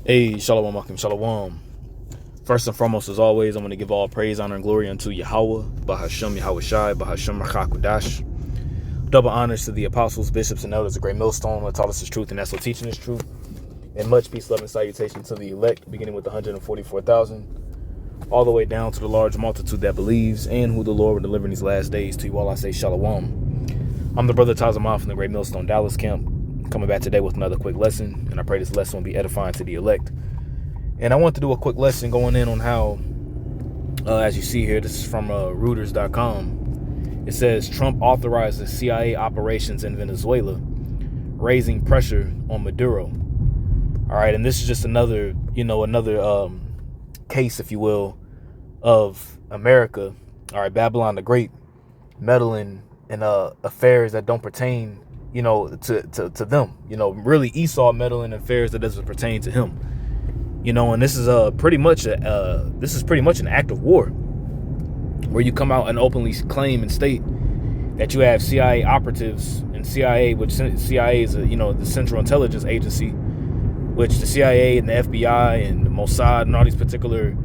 Hey, Shalom, Akim, Shalom. First and foremost, as always, I'm going to give all praise, honor, and glory unto Yahweh, Bahashem Yahweh Shai, Bahashem Rachakudash. Double honors to the apostles, bishops, and elders, a great millstone that taught us his truth and that's what teaching is truth. And much peace, love, and salutation to the elect, beginning with the 144,000, all the way down to the large multitude that believes and who the Lord will deliver in these last days. To you all I say Shalom. I'm the brother Tazamah from the great millstone Dallas camp, coming back today with another quick lesson, and I pray this lesson will be edifying to the elect. And I want to do a quick lesson going in on how, as you see here, this is from Reuters.com. It says Trump authorizes CIA operations in Venezuela, raising pressure on Maduro. All right, and this is just another case, if you will, of America. All right, Babylon the Great meddling in affairs that don't pertain, to them. Really Esau meddling in affairs that doesn't pertain to him. And this is pretty much an act of war, where you come out and openly claim and state that you have CIA operatives and CIA, which CIA is the Central Intelligence Agency, which the CIA and the FBI and the Mossad and all these particular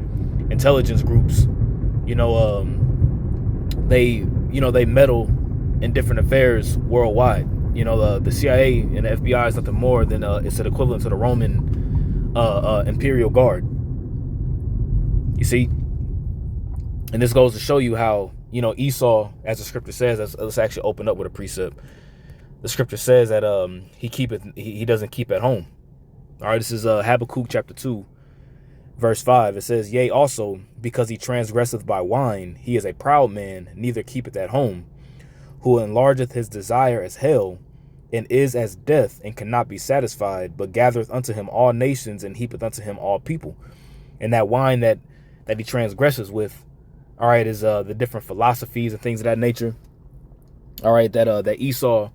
intelligence groups, they meddle in different affairs worldwide. The CIA and the FBI is nothing more than it's an equivalent to the Roman Imperial Guard. You see, and this goes to show you how Esau, as the scripture says, let's actually open up with a precept. The scripture says that he doesn't keep at home. All right, this is Habakkuk chapter 2, verse 5. It says, yea, also, because he transgresseth by wine, he is a proud man, neither keepeth at home, who enlargeth his desire as hell, and is as death, and cannot be satisfied, but gathereth unto him all nations, and heapeth unto him all people. And that wine that he transgresses with, all right, is the different philosophies and things of that nature. All right, that Esau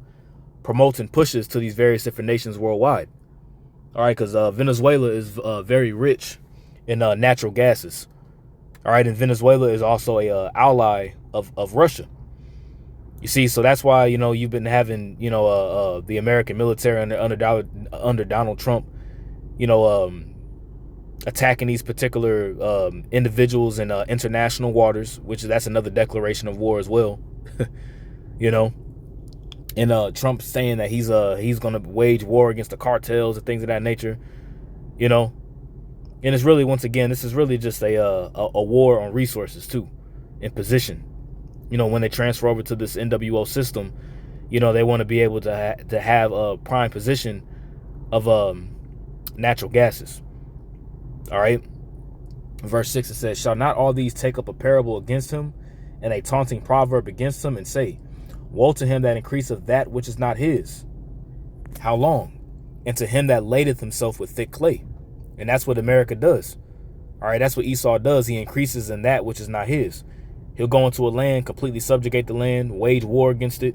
promotes and pushes to these various different nations worldwide. All right, because Venezuela is very rich in natural gases. All right, and Venezuela is also a ally of Russia. You see, so that's why you've been having the American military under Donald Trump, attacking these particular individuals in international waters, that's another declaration of war as well. And Trump saying that he's going to wage war against the cartels and things of that nature, and it's really, once again, this is really just a war on resources too, and position. When they transfer over to this NWO system, they want to be able to have a prime position of natural gases. All right. Verse 6, it says, shall not all these take up a parable against him, and a taunting proverb against him, and say, woe to him that increaseth that which is not his. How long? And to him that ladeth himself with thick clay. And that's what America does. All right, that's what Esau does. He increases in that which is not his. He'll go into a land, completely subjugate the land, wage war against it,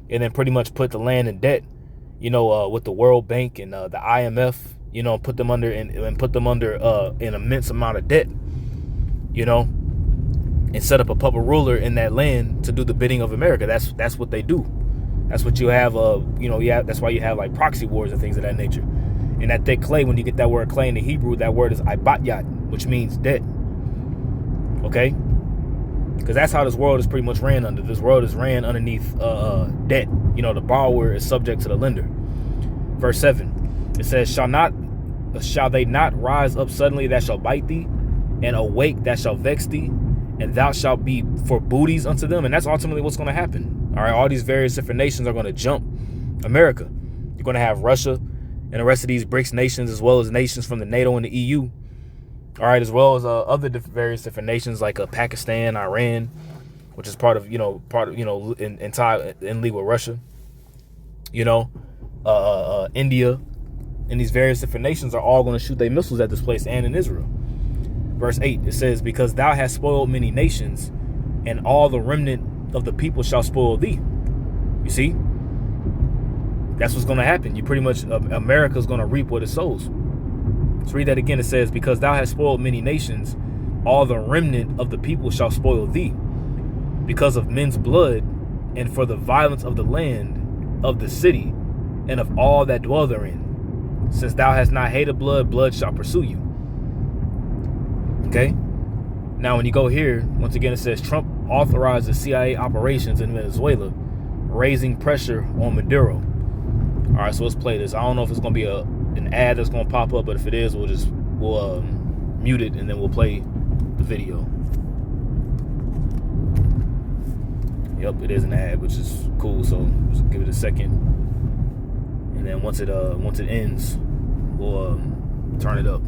and then pretty much put the land in debt, with the World Bank and the IMF, put them under an immense amount of debt, and set up a puppet ruler in that land to do the bidding of America. That's what they do. That's what you have. That's why you have like proxy wars and things of that nature. And that thick clay, when you get that word clay in the Hebrew, that word is ibatyat, which means debt. Okay. Because that's how this world is pretty much ran under. This world is ran underneath debt. The borrower is subject to the lender. Verse 7, it says, shall they not rise up suddenly that shall bite thee, and awake that shall vex thee, and thou shalt be for booties unto them? And that's ultimately what's going to happen. All right, all these various different nations are going to jump America. You're going to have Russia and the rest of these BRICS nations, as well as nations from the NATO and the EU. All right, as well as other various different nations like Pakistan, Iran, which is part of in league with Russia. India, and these various different nations are all going to shoot their missiles at this place and in Israel. Verse 8, it says, because thou hast spoiled many nations, and all the remnant of the people shall spoil thee. You see, that's what's going to happen. You pretty much America's going to reap what it sows. Let's read that again. It says, because thou hast spoiled many nations, all the remnant of the people shall spoil thee, because of men's blood, and for the violence of the land, of the city, and of all that dwell therein. Since thou hast not hated blood, blood shall pursue you. Okay? Now, when you go here, once again, it says Trump authorized the CIA operations in Venezuela, raising pressure on Maduro. All right, so let's play this. I don't know if it's going to be an ad that's going to pop up, but if it is, we'll mute it and then we'll play the video. Yep, it is an ad, which is cool. So just give it a second, and then once it ends, we'll turn it up.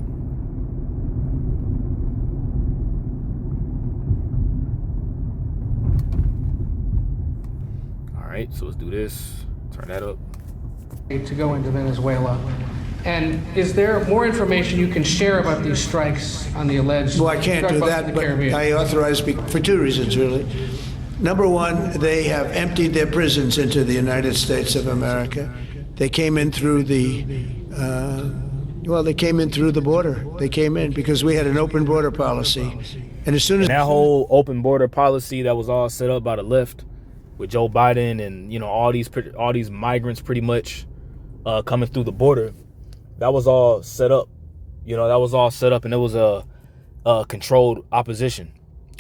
All right, so let's do this. Turn that up. To go into Venezuela. And is there more information you can share about these strikes on the alleged? Well, I can't do that, but I authorize for two reasons, really. Number one, they have emptied their prisons into the United States of America. They came in through the border. They came in because we had an open border policy. And as soon as that whole open border policy that was all set up by the left with Joe Biden and, you know, all these migrants pretty much coming through the border, that was all set up. You know, that was all set up, and it was a controlled opposition.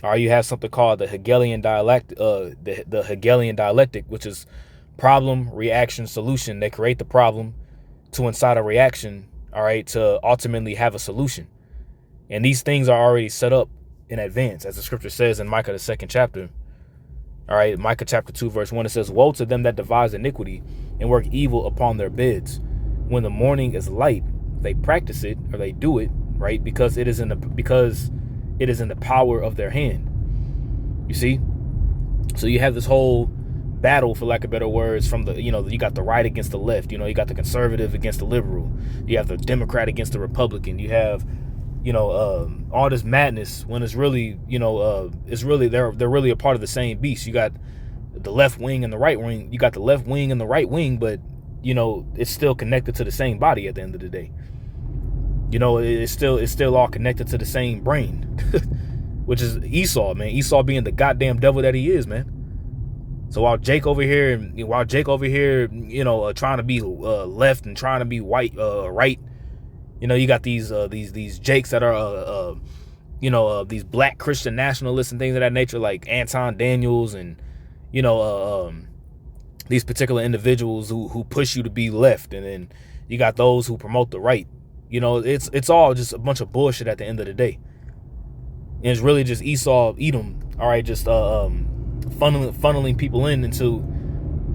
Or you have something called the Hegelian dialectic, the Hegelian dialectic, which is problem, reaction, solution. They create the problem to incite a reaction, all right, to ultimately have a solution. And these things are already set up in advance, as the scripture says in Micah, the 2nd chapter. All right, Micah chapter 2, verse 1, it says, "Woe to them that devise iniquity and work evil upon their beds. When the morning is light, they practice it," or they do it, right? Because it is in the power of their hand. You see? So you have this whole battle, for lack of better words, from the, you know, you got the right against the left, you know, you got the conservative against the liberal, you have the Democrat against the Republican, you have, you know, all this madness when it's really, you know, it's really, they're really a part of the same beast. You got the left wing and the right wing, you got the left wing and the right wing, but, you know, it's still connected to the same body at the end of the day. You know, it's still all connected to the same brain, which is Esau, man. Esau being the goddamn devil that he is, man. So while Jake over here, you know, trying to be left and trying to be white, right, you know, you got these Jakes that are, you know, these black Christian nationalists and things of that nature, like Anton Daniels and, you know, these particular individuals who push you to be left, and then you got those who promote the right. You know, it's all just a bunch of bullshit at the end of the day. And it's really just Esau, Edom, all right, just funneling people into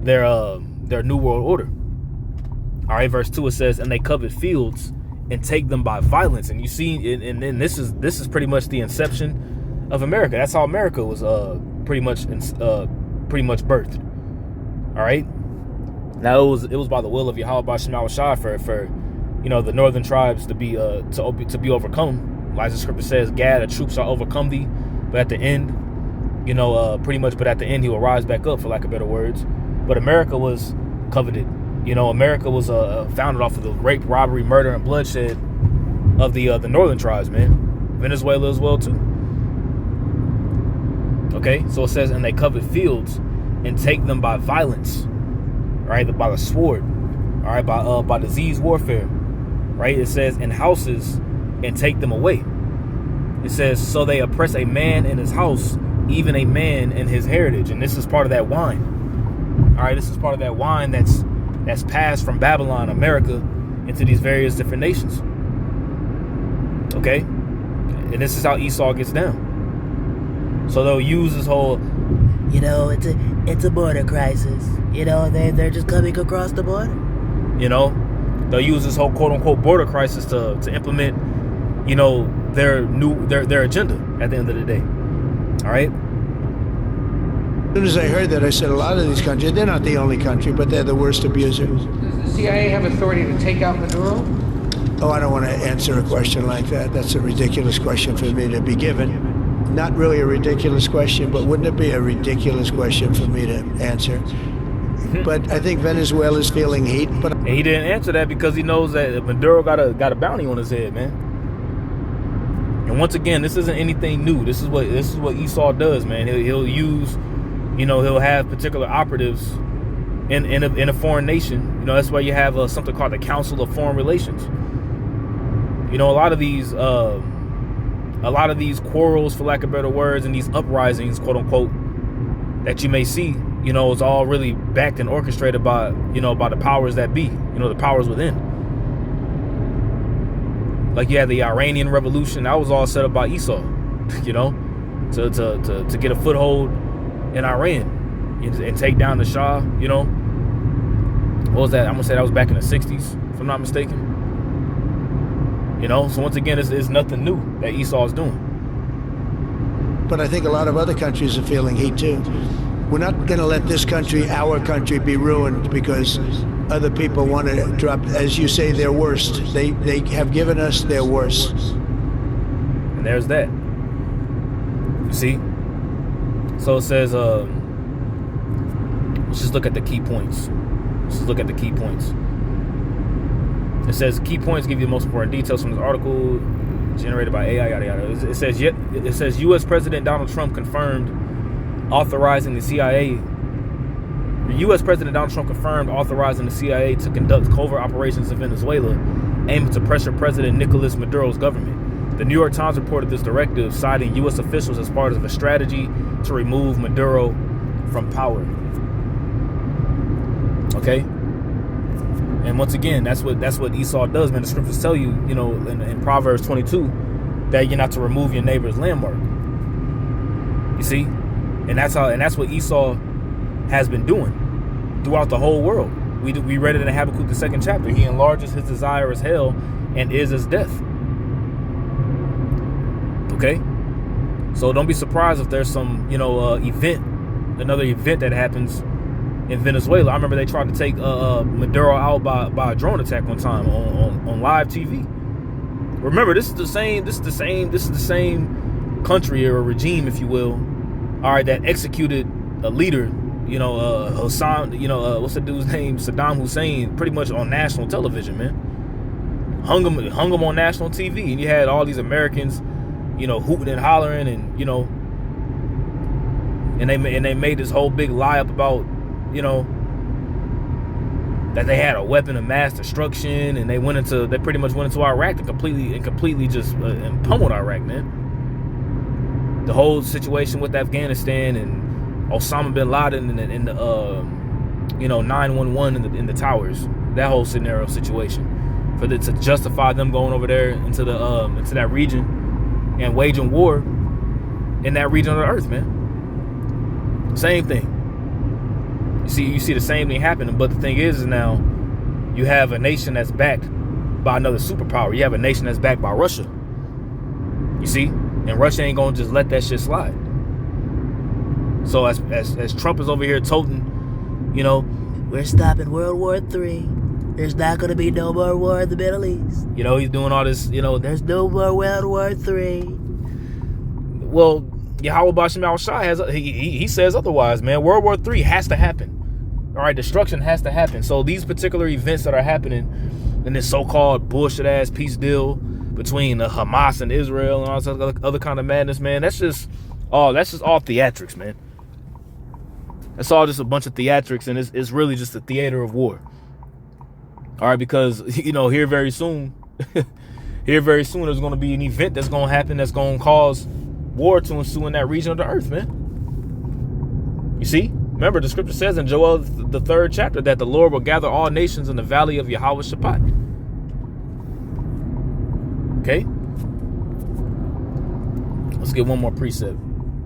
their new world order. All right, verse 2, it says, "And they covet fields and take them by violence." And you see, and this is pretty much the inception of America. That's how America was pretty much birthed. All right. Now it was by the will of Yahweh Bashim Shah for you know, the northern tribes to be overcome. Like the scripture says, "Gad, a troop shall overcome thee," but at the end, you know, pretty much, but at the end he will rise back up, for lack of better words. But America was coveted. You know, America was founded off of the rape, robbery, murder, and bloodshed of the northern tribes, man. Venezuela as well too. Okay, so it says, "And they covet fields and take them by violence," right? By the sword, all right, by disease warfare, right? It says, "In houses and take them away." It says, "So they oppress a man in his house, even a man in his heritage." And this is part of that wine. All right, this is part of that wine that's passed from Babylon, America, into these various different nations. Okay, and this is how Esau gets down. So they'll use this whole, you know, it's a border crisis. You know, they're just coming across the border. You know, they'll use this whole quote unquote border crisis to implement, you know, their agenda at the end of the day. All right. As soon as I heard that, I said, a lot of these countries, they're not the only country, but they're the worst abusers. Does the CIA have authority to take out Maduro? Oh, I don't want to answer a question like that. That's a ridiculous question for me to be given. Not really a ridiculous question, but wouldn't it be a ridiculous question for me to answer? But I think Venezuela's feeling heat. But and he didn't answer that because he knows that Maduro got a bounty on his head, man. And once again, this isn't anything new. This is what Esau does, man. He'll use, you know, he'll have particular operatives in a foreign nation, you That's why you have something called the Council of Foreign Relations. A lot of these quarrels, for lack of better words, and these uprisings, quote unquote, that you may see, is all really backed and orchestrated by the powers that be, the powers within. Like you had the Iranian Revolution, that was all set up by Esau, to get a foothold in Iran and take down the Shah. What was that? I'm gonna say that was back in the 60s, if I'm not mistaken. So once again, it's nothing new that Esau is doing. But I think a lot of other countries are feeling heat too. We're not going to let this country, our country, be ruined because other people want to drop, as you say, their worst. They have given us their worst. And there's that. You see? So it says, let's just look at the key points. It says key points give you the most important details from this article generated by AI, yada yada. It says U.S. President Donald Trump confirmed authorizing the CIA. The U.S. President Donald Trump confirmed authorizing the CIA to conduct covert operations in Venezuela, aiming to pressure President Nicolas Maduro's government. The New York Times reported this directive, citing U.S. officials as part of a strategy to remove Maduro from power. Okay. And once again, that's what Esau does, man. The scriptures tell you, in Proverbs 22, that you're not to remove your neighbor's landmark. You see, and that's what Esau has been doing throughout the whole world. We read it in Habakkuk, the 2nd chapter. He enlarges his desire as hell and is as death. Okay, so don't be surprised if there's some another event that happens in Venezuela. I remember they tried to take Maduro out by a drone attack one time on live TV. Remember, this is the same country or regime, if you will, all right, that executed a leader, Hassan, what's the dude's name, Saddam Hussein, pretty much on national television, man. Hung him on national TV, and you had all these Americans, hooting and hollering, and and they made this whole big lie up about that they had a weapon of mass destruction, and they pretty much went into Iraq and completely just pummeled Iraq, man. The whole situation with Afghanistan and Osama bin Laden and the 911 in the towers, that whole situation, to justify them going over there into that region and waging war in that region of the earth, man. Same thing. You see the same thing happening, but the thing is now you have a nation that's backed by another superpower. You have a nation that's backed by Russia. You see? And Russia ain't gonna just let that shit slide. So as Trump is over here toting, we're stopping World War III. There's not gonna be no more war in the Middle East. He's doing all this, There's no more World War III. Well, Yahweh Bashim al-Shai he says otherwise, man. World War III has to happen. All right, destruction has to happen. So these particular events that are happening in this so-called bullshit ass peace deal between Hamas and Israel and all this other kind of madness, man, that's just all theatrics, man. That's all just a bunch of theatrics, and it's really just a theater of war. All right, because here very soon there's going to be an event that's going to happen that's going to cause war to ensue in that region of the earth, man. You see? Remember, the scripture says in Joel, the 3rd chapter, that the Lord will gather all nations in the valley of Yahweh Shabbat. Okay? Let's get one more precept.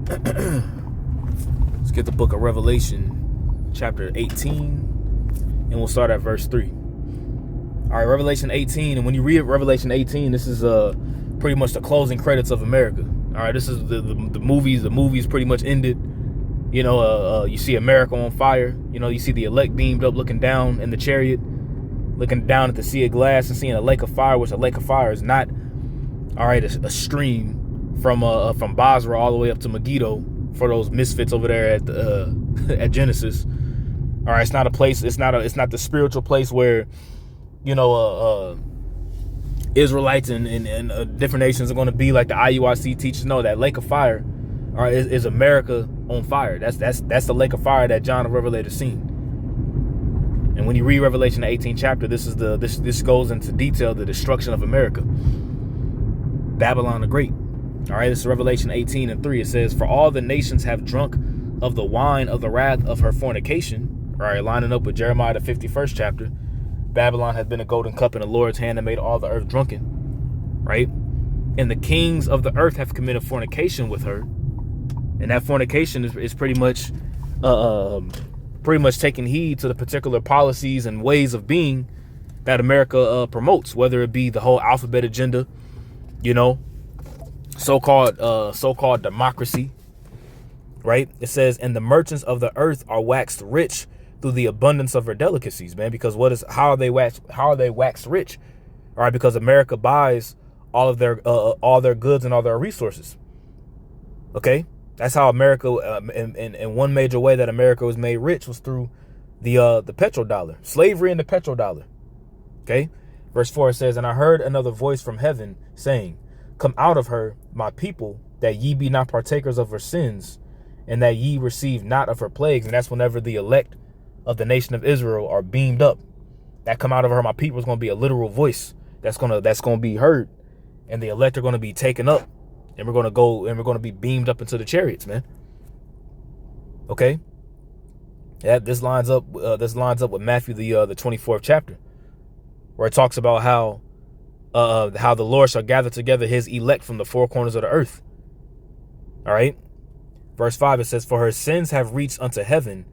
Let's get the book of Revelation, chapter 18, and we'll start at verse 3. All right, Revelation 18, and when you read Revelation 18, this is pretty much the closing credits of America. All right, this is the movies. The movies pretty much ended. You see America on fire. You see the elect beamed up, looking down in the chariot, looking down at the sea of glass and seeing a lake of fire, which a lake of fire is not, all right, a stream from Basra all the way up to Megiddo for those misfits over there at Genesis. All right, it's not a place. It's not the spiritual place where, Israelites and different nations are going to be like the IUIC teachers. No, that lake of fire, all right, is America on fire. That's the lake of fire that John the Revelator seen. And when you read Revelation the 18th chapter, this goes into detail the destruction of America, Babylon the Great. All right, this is Revelation 18:3. It says, "For all the nations have drunk of the wine of the wrath of her fornication." All right, lining up with Jeremiah the 51st chapter. Babylon has been a golden cup in the Lord's hand and made all the earth drunken. Right, and the kings of the earth have committed fornication with her, and that fornication is pretty much taking heed to the particular policies and ways of being that America promotes, whether it be the whole alphabet agenda, you know, so-called democracy, right? It says, "And the merchants of the earth are waxed rich through the abundance of her delicacies," man. Because how are they waxed rich? All right, because America buys all their goods and all their resources. Okay, that's how America, in one major way that America was made rich was through the petrodollar, slavery and the petrodollar. Okay, verse 4 says, "And I heard another voice from heaven saying, Come out of her, my people, that ye be not partakers of her sins, and that ye receive not of her plagues." And that's whenever the elect of the nation of Israel are beamed up. That "come out of her, my people" is going to be a literal voice that's going to be heard, and the elect are going to be taken up, and we're going to be beamed up into the chariots, man. Okay, this lines up with Matthew the 24th chapter, where it talks about how the Lord shall gather together his elect from the four corners of the earth. All right. Verse 5, it says, "For her sins have reached unto heaven,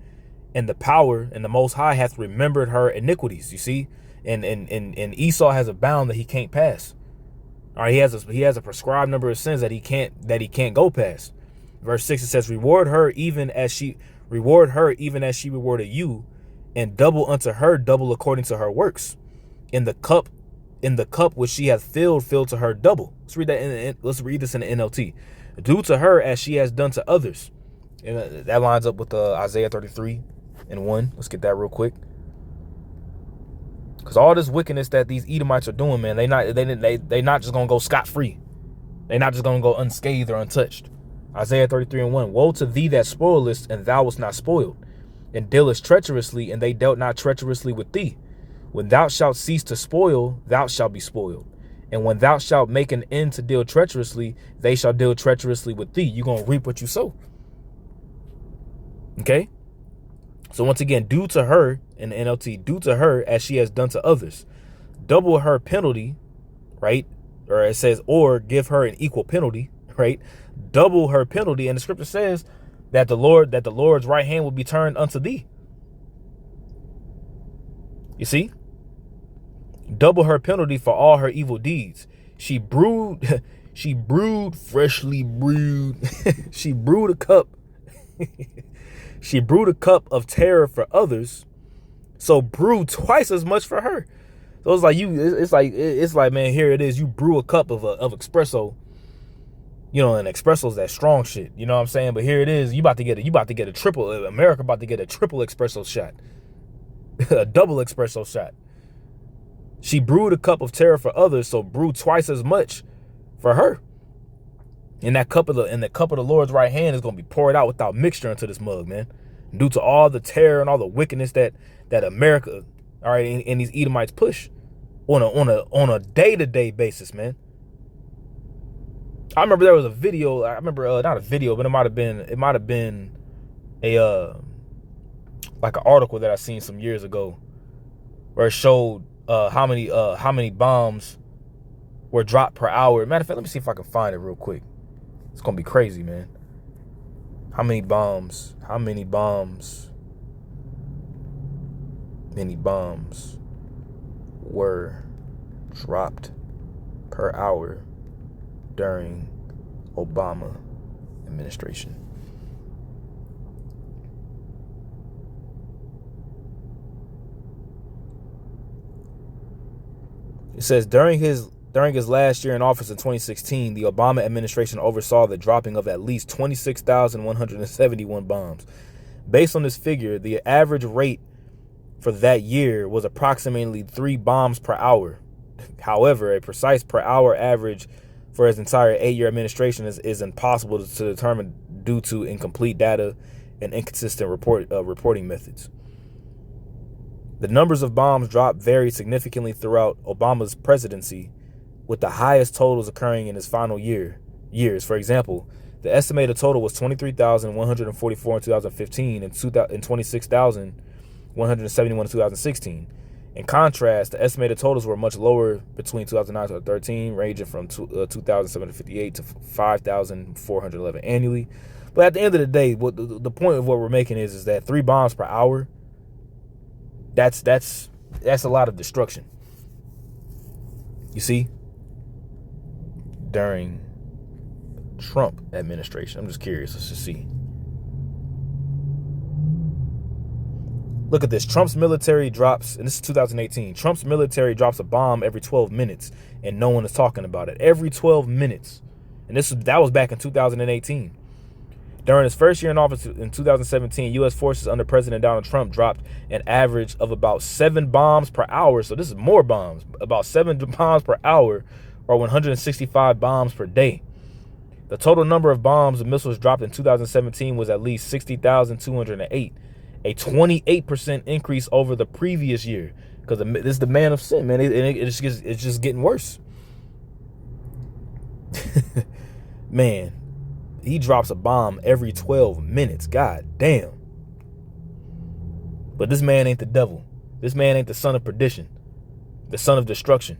and the power and the Most High hath remembered her iniquities." You see, and Esau has a bound that he can't pass. All right, he has a prescribed number of sins that he can't go past. Verse 6, it says, reward her even as she rewarded you, and double unto her double according to her works. In the cup which she hath filled to her double. Let's read that. Let's read this in the NLT. Do to her as she has done to others. And that lines up with Isaiah 33:1. Let's get that real quick. Because all this wickedness that these Edomites are doing, man, they not just gonna go scot free. They not just gonna go unscathed or untouched. Isaiah 33:1. "Woe to thee that spoilest, and thou wast not spoiled, and dealest treacherously, and they dealt not treacherously with thee. When thou shalt cease to spoil, thou shalt be spoiled. And when thou shalt make an end to deal treacherously, they shall deal treacherously with thee." You're going to reap what you sow. Okay? So once again, do to her, in the NLT, do to her as she has done to others. Double her penalty, right? Or it says, or give her an equal penalty, right? Double her penalty. And the scripture says that the Lord's right hand will be turned unto thee. You see? Double her penalty for all her evil deeds. She brewed freshly brewed. She brewed a cup. She brewed a cup of terror for others. So brew twice as much for her. So it's like, man, here it is. You brew a cup of espresso. You know, and espresso's that strong shit. You know what I'm saying? But here it is. You about to get a triple. America about to get a triple espresso shot. A double espresso shot. She brewed a cup of terror for others, so brew twice as much for her. And the cup of the Lord's right hand is going to be poured out without mixture into this mug, man. Due to all the terror and all the wickedness that America, all right, and these Edomites push on a day-to-day basis, man. I remember there was a video. I remember not a video, but it might have been a like an article that I seen some years ago, where it showed how many bombs were dropped per hour. Matter of fact, let me see if I can find it real quick. It's gonna be crazy, man. How many bombs were dropped per hour during Obama administration? It says during his last year in office in 2016, the Obama administration oversaw the dropping of at least 26,171 bombs. Based on this figure, the average rate for that year was approximately 3 bombs per hour. However, a precise per hour average for his entire 8-year administration is impossible to determine due to incomplete data and inconsistent reporting methods. The numbers of bombs dropped varied significantly throughout Obama's presidency, with the highest totals occurring in his final years. For example, the estimated total was 23,144 in 2015 and 26,171 in 2016. In contrast, the estimated totals were much lower between 2009 and 2013, ranging from 2,758 to 5,411 annually. But at the end of the day, what the point of what we're making is that 3 bombs per hour, that's a lot of destruction. You see, during Trump administration, I'm just curious. Let's just see. Look at this. Trump's military drops, and this is 2018. Trump's military drops a bomb every 12 minutes, and no one is talking about it. Every 12 minutes. And that was back in 2018. During his first year in office in 2017, U.S. forces under President Donald Trump dropped an average of about 7 bombs per hour. So this is more bombs, about 7 bombs per hour, or 165 bombs per day. The total number of bombs and missiles dropped in 2017 was at least 60,208. A 28% increase over the previous year, because this is the man of sin, man. It's just getting worse. Man, he drops a bomb every 12 minutes. God damn. But this man ain't the devil. This man ain't the son of perdition, the son of destruction.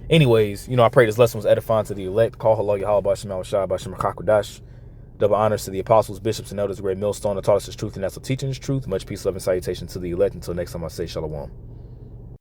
Anyways, I pray this lesson was edifying to the elect. Call hello, Yahweh, Bashem, Shah, Bashem, Kakwadash. Double honors to the apostles, bishops, and elders, great millstone that taught us his truth and that's what teaching is truth. Much peace, love, and salutation to the elect. Until next time, I say shalom.